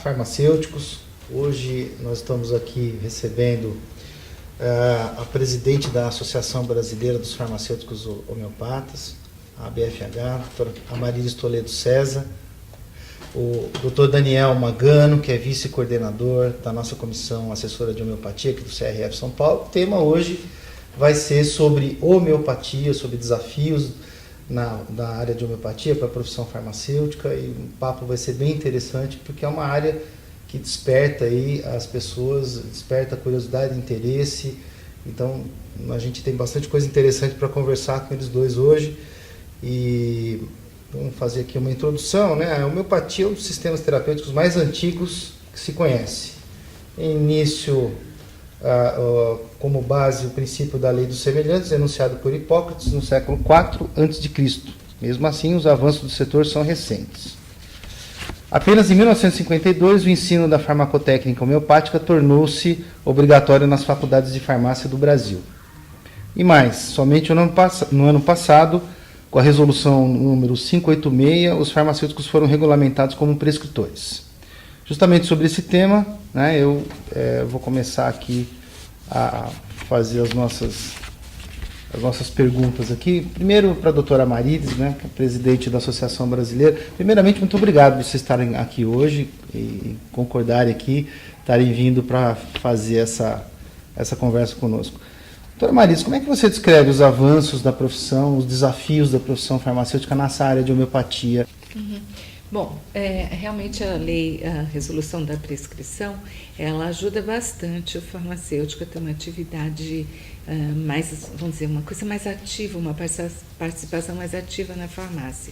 farmacêuticos. Hoje nós estamos aqui recebendo a presidente da Associação Brasileira dos Farmacêuticos Homeopatas, a ABFH, a doutora Amarílis Toledo César, o doutor Daniel Magano, que é vice-coordenador da nossa comissão assessora de homeopatia aqui do CRF São Paulo. O tema hoje vai ser sobre homeopatia, sobre desafios na área de homeopatia para a profissão farmacêutica, e o papo vai ser bem interessante porque é uma área que desperta aí as pessoas, desperta curiosidade e interesse. Então a gente tem bastante coisa interessante para conversar com eles dois hoje. E vamos fazer aqui uma introdução, né? A homeopatia é um dos sistemas terapêuticos mais antigos que se conhece. Em início, como base, o princípio da lei dos semelhantes, enunciado por Hipócrates no século IV a.C. Mesmo assim, os avanços do setor são recentes. Apenas em 1952, o ensino da farmacotécnica homeopática tornou-se obrigatório nas faculdades de farmácia do Brasil. E mais, somente no ano passado, com a resolução número 586, os farmacêuticos foram regulamentados como prescritores. Justamente sobre esse tema, né, eu vou começar aqui a fazer as nossas perguntas aqui. Primeiro para a doutora Amarílis, né, que é presidente da Associação Brasileira. Primeiramente, muito obrigado por vocês estarem aqui hoje e concordarem aqui, estarem vindo para fazer essa conversa conosco. Doutora Amarílis, como é que você descreve os avanços da profissão, os desafios da profissão farmacêutica nessa área de homeopatia? Bom, realmente a resolução da prescrição, ela ajuda bastante o farmacêutico a ter uma atividade mais, vamos dizer, uma coisa mais ativa, uma participação mais ativa na farmácia.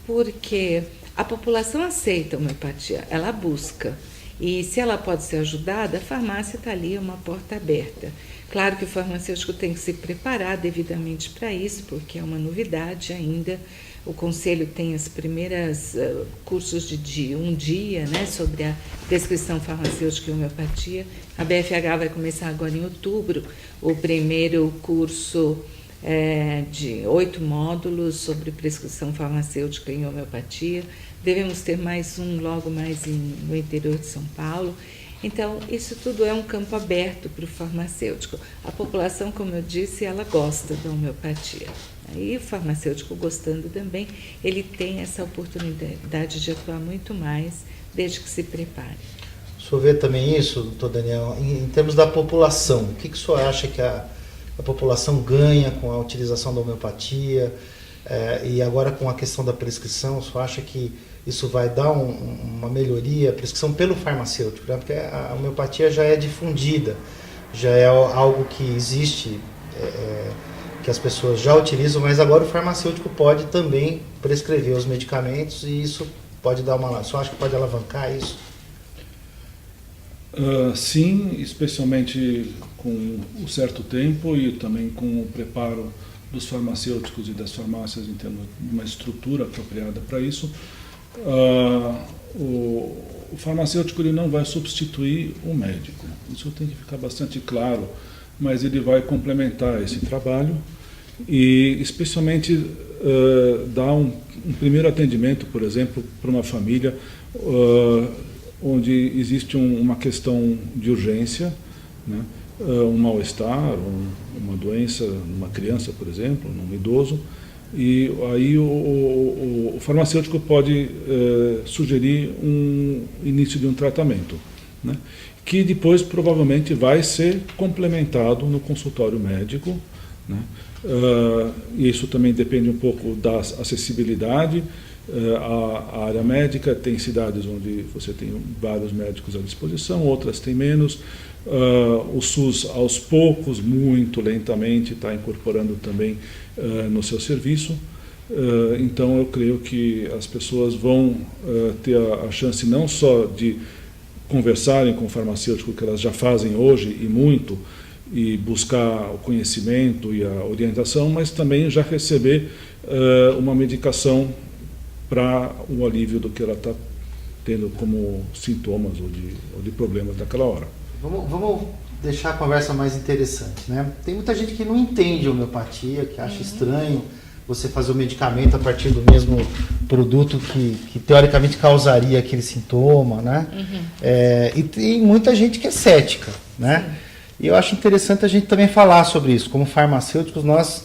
Porque a população aceita a homeopatia, ela busca. E se ela pode ser ajudada, a farmácia está ali, é uma porta aberta. Claro que o farmacêutico tem que se preparar devidamente para isso, porque é uma novidade ainda. O Conselho tem as primeiras cursos de um dia, né, sobre a prescrição farmacêutica e homeopatia. A BFH vai começar agora em outubro o primeiro curso de 8 módulos sobre prescrição farmacêutica e homeopatia. Devemos ter mais um logo mais no interior de São Paulo. Então, isso tudo é um campo aberto para o farmacêutico. A população, como eu disse, ela gosta da homeopatia. E o farmacêutico gostando também, ele tem essa oportunidade de atuar muito mais, desde que se prepare. O senhor vê também isso, doutor Daniel, em termos da população? O que o senhor acha que a população ganha com a utilização da homeopatia? E agora com a questão da prescrição, o senhor acha que isso vai dar uma melhoria, a prescrição pelo farmacêutico, né? Porque a homeopatia já é difundida, já é algo que existe, que as pessoas já utilizam, mas agora o farmacêutico pode também prescrever os medicamentos e isso pode dar uma... O senhor acha que pode alavancar isso? Sim, especialmente com um certo tempo e também com o preparo dos farmacêuticos e das farmácias em termos de uma estrutura apropriada para isso. O farmacêutico ele não vai substituir o médico, isso tem que ficar bastante claro, mas ele vai complementar esse trabalho e especialmente dar um primeiro atendimento, por exemplo, para uma família onde existe uma questão de urgência, né? Um mal-estar, uma doença numa criança, por exemplo, num idoso, e aí o farmacêutico pode sugerir um início de um tratamento, né, que depois provavelmente vai ser complementado no consultório médico, né, isso também depende um pouco da acessibilidade. A área médica tem cidades onde você tem vários médicos à disposição, outras tem menos. O SUS, aos poucos, muito lentamente, está incorporando também no seu serviço. Então, eu creio que as pessoas vão ter a chance não só de conversarem com o farmacêutico, que elas já fazem hoje e muito, e buscar o conhecimento e a orientação, mas também já receber uma medicação para o alívio do que ela está tendo como sintomas ou de problemas naquela hora. Vamos deixar a conversa mais interessante, né? Tem muita gente que não entende a homeopatia, que acha estranho você fazer o medicamento a partir do mesmo produto que teoricamente causaria aquele sintoma, né? E tem muita gente que é cética, né? Sim. E eu acho interessante a gente também falar sobre isso. Como farmacêuticos, nós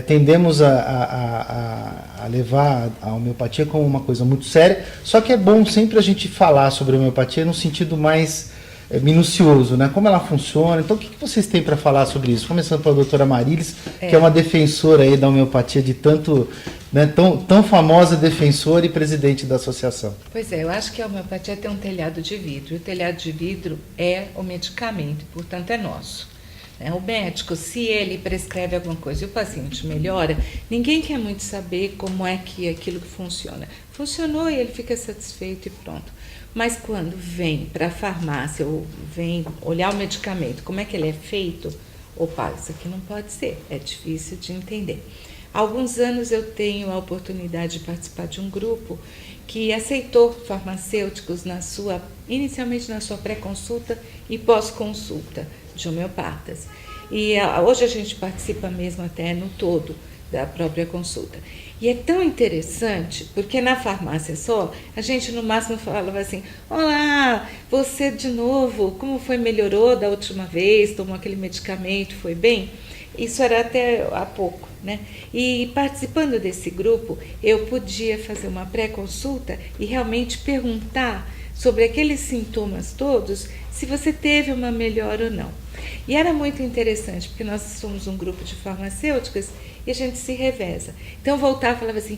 tendemos a levar a homeopatia como uma coisa muito séria, só que é bom sempre a gente falar sobre a homeopatia no sentido mais minucioso, né? Como ela funciona. Então, o que vocês têm para falar sobre isso? Começando pela doutora Marilis, que é uma defensora aí da homeopatia de tanto, né, tão famosa defensora e presidente da associação. Pois é, eu acho que a homeopatia tem um telhado de vidro. E o telhado de vidro é o medicamento, portanto é nosso. O médico, se ele prescreve alguma coisa e o paciente melhora, ninguém quer muito saber como é que aquilo que funciona. Funcionou e ele fica satisfeito e pronto. Mas quando vem para a farmácia ou vem olhar o medicamento, como é que ele é feito, opa, isso aqui não pode ser, é difícil de entender. Há alguns anos eu tenho a oportunidade de participar de um grupo que aceitou farmacêuticos inicialmente na sua pré-consulta e pós-consulta de homeopatas. E hoje a gente participa mesmo até no todo da própria consulta. E é tão interessante, porque na farmácia só, a gente no máximo falava assim, olá, você de novo, como foi, melhorou da última vez, tomou aquele medicamento, foi bem? Isso era até há pouco, né? E participando desse grupo, eu podia fazer uma pré-consulta e realmente perguntar sobre aqueles sintomas todos, se você teve uma melhora ou não. E era muito interessante, porque nós somos um grupo de farmacêuticas e a gente se reveza. Então eu voltava e falava assim,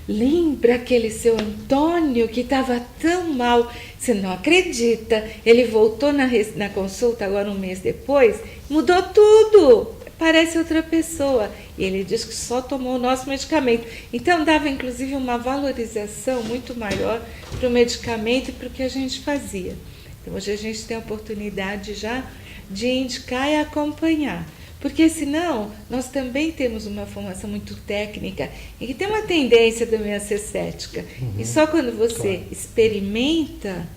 lembra aquele seu Antônio que estava tão mal? Você não acredita, ele voltou na consulta agora um mês depois, mudou tudo, parece outra pessoa. E ele diz que só tomou o nosso medicamento. Então dava inclusive uma valorização muito maior para o medicamento e para o que a gente fazia. Então hoje a gente tem a oportunidade já de indicar e acompanhar. Porque senão nós também temos uma formação muito técnica e que tem uma tendência também a ser cética. E só quando você experimenta,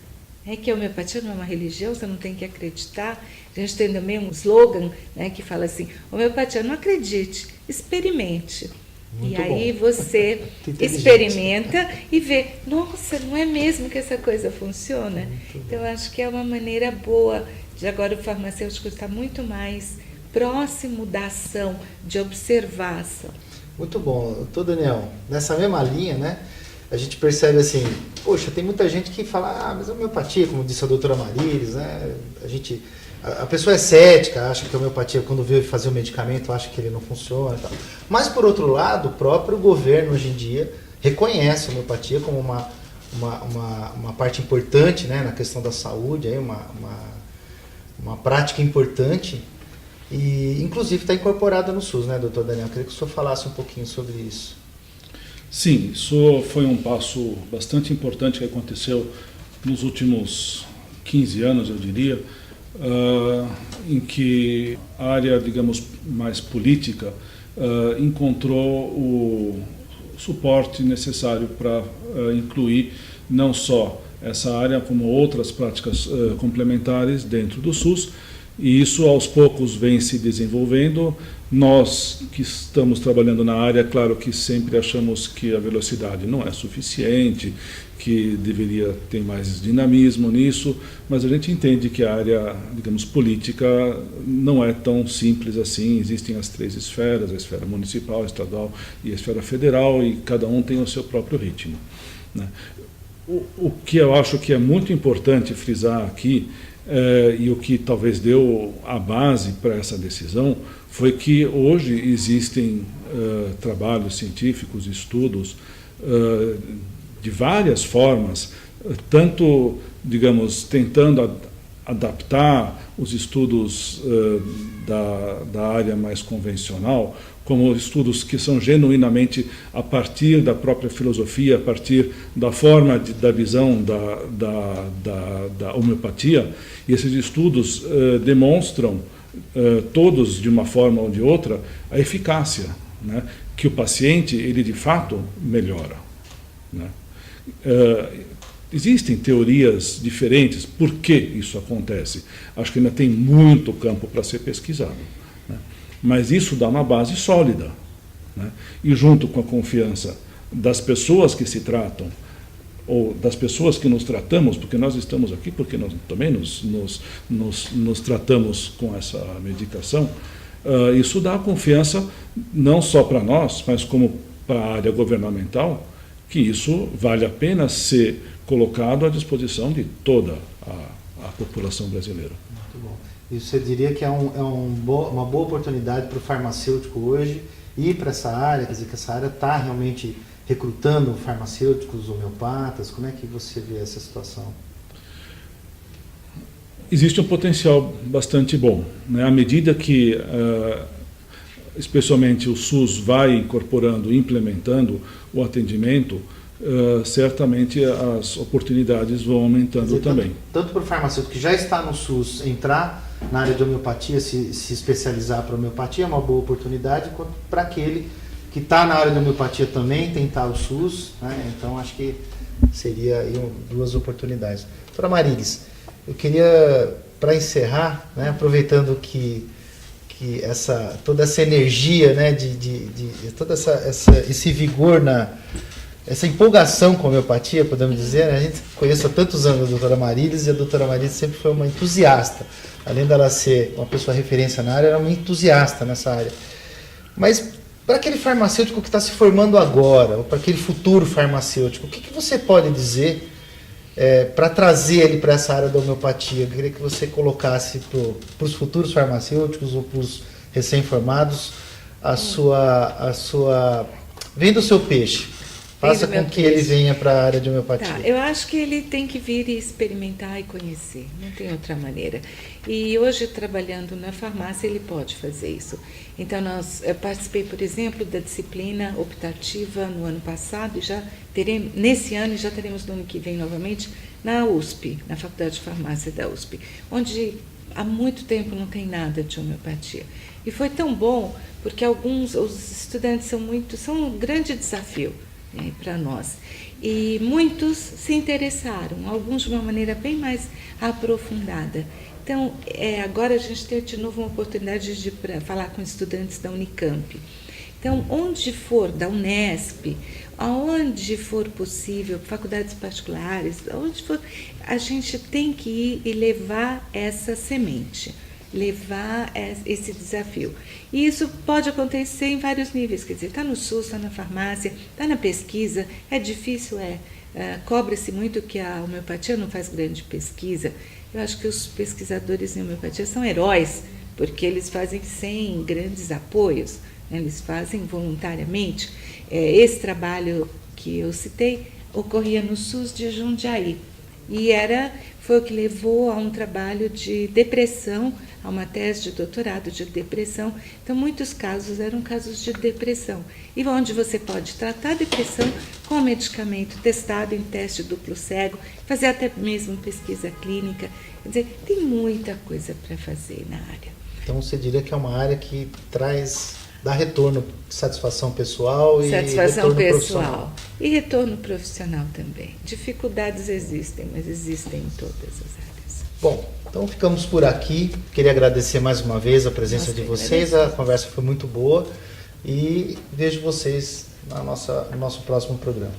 que a homeopatia não é uma religião, você não tem que acreditar. A gente tem também um slogan, né, que fala assim, homeopatia, não acredite, experimente. Muito e aí bom. Você experimenta e vê, nossa, não é mesmo que essa coisa funciona? Então, eu acho que é uma maneira boa de agora o farmacêutico estar muito mais próximo da ação, de observação. Muito bom. Doutor Daniel, nessa mesma linha, né, a gente percebe assim, poxa, tem muita gente que fala, mas a homeopatia, como disse a doutora Marilis, né, a pessoa é cética, acha que a homeopatia, quando veio fazer o medicamento, acha que ele não funciona e tal. Mas, por outro lado, o próprio governo, hoje em dia, reconhece a homeopatia como uma parte importante, né, na questão da saúde, aí, uma prática importante, e inclusive está incorporada no SUS, né, doutor Daniel? Eu queria que o senhor falasse um pouquinho sobre isso. Sim, isso foi um passo bastante importante que aconteceu nos últimos 15 anos, eu diria, em que a área, digamos, mais política encontrou o suporte necessário para incluir não só essa área, como outras práticas complementares dentro do SUS, e isso aos poucos vem se desenvolvendo. Nós que estamos trabalhando na área, claro que sempre achamos que a velocidade não é suficiente, que deveria ter mais dinamismo nisso, mas a gente entende que a área, digamos, política não é tão simples assim. Existem as 3 esferas, a esfera municipal, a estadual e a esfera federal, e cada um tem o seu próprio ritmo, né? O que eu acho que é muito importante frisar aqui, e o que talvez deu a base para essa decisão, foi que hoje existem trabalhos científicos, estudos de várias formas, tanto, digamos, tentando adaptar os estudos da área mais convencional, como estudos que são genuinamente a partir da própria filosofia, a partir da forma da visão da homeopatia. E esses estudos demonstram, todos de uma forma ou de outra, a eficácia, né? Que o paciente, ele de fato melhora, né? Existem teorias diferentes por que isso acontece. Acho que ainda tem muito campo para ser pesquisado, né? Mas isso dá uma base sólida, né? E junto com a confiança das pessoas que se tratam, ou das pessoas que nos tratamos, porque nós estamos aqui porque nós também nos tratamos com essa medicação, isso dá confiança não só para nós, mas como para a área governamental, que isso vale a pena ser colocado à disposição de toda a população brasileira. Muito bom. E você diria que uma boa oportunidade para o farmacêutico hoje ir para essa área, quer dizer, que essa área está realmente recrutando farmacêuticos, homeopatas? Como é que você vê essa situação? Existe um potencial bastante bom, né? À medida que, especialmente o SUS vai incorporando, implementando o atendimento, certamente as oportunidades vão aumentando também. Tanto para o farmacêutico que já está no SUS entrar na área de homeopatia, se especializar para homeopatia, é uma boa oportunidade, quanto para aquele que está na área de homeopatia também tentar o SUS, né? Então acho que seria aí duas oportunidades. Doutora Marilis, eu queria, para encerrar, né, aproveitando que toda essa energia, né, todo esse vigor, essa empolgação com a homeopatia, podemos dizer, né? A gente conhece há tantos anos a doutora Marilis, e a doutora Marilis sempre foi uma entusiasta. Além dela ser uma pessoa referência na área, era uma entusiasta nessa área. Mas para aquele farmacêutico que está se formando agora, ou para aquele futuro farmacêutico, o que você pode dizer para trazer ele para essa área da homeopatia? Eu queria que você colocasse para os futuros farmacêuticos ou para os recém-formados venda o seu peixe. Faça com que ele venha para a área de homeopatia. Tá, eu acho que ele tem que vir e experimentar e conhecer, não tem outra maneira. E hoje, trabalhando na farmácia, ele pode fazer isso. Então, eu participei, por exemplo, da disciplina optativa no ano passado, e já teremos, nesse ano, e já teremos no ano que vem novamente, na USP, na Faculdade de Farmácia da USP, onde há muito tempo não tem nada de homeopatia. E foi tão bom, porque os estudantes são um grande desafio, né, para nós. E muitos se interessaram, alguns de uma maneira bem mais aprofundada. Então, agora a gente tem de novo uma oportunidade de falar com estudantes da Unicamp. Então, onde for, da Unesp, aonde for possível, faculdades particulares, aonde for, a gente tem que ir e levar essa semente, levar esse desafio. E isso pode acontecer em vários níveis, quer dizer, está no SUS, está na farmácia, está na pesquisa, é difícil, cobra-se muito que a homeopatia não faz grande pesquisa. Eu acho que os pesquisadores em homeopatia são heróis, porque eles fazem sem grandes apoios, né? Eles fazem voluntariamente. Esse trabalho que eu citei ocorria no SUS de Jundiaí, e foi o que levou a um trabalho de depressão, a uma tese de doutorado de depressão. Então, muitos casos eram casos de depressão, e onde você pode tratar a depressão com medicamento testado em teste duplo cego, fazer até mesmo pesquisa clínica. Quer dizer, tem muita coisa para fazer na área. Então, você diria que é uma área que dá retorno, satisfação pessoal e retorno profissional. E retorno profissional também. Dificuldades existem, mas existem em todas as áreas. Bom, então ficamos por aqui. Queria agradecer mais uma vez a presença de vocês. A conversa foi muito boa e vejo vocês no nosso próximo programa.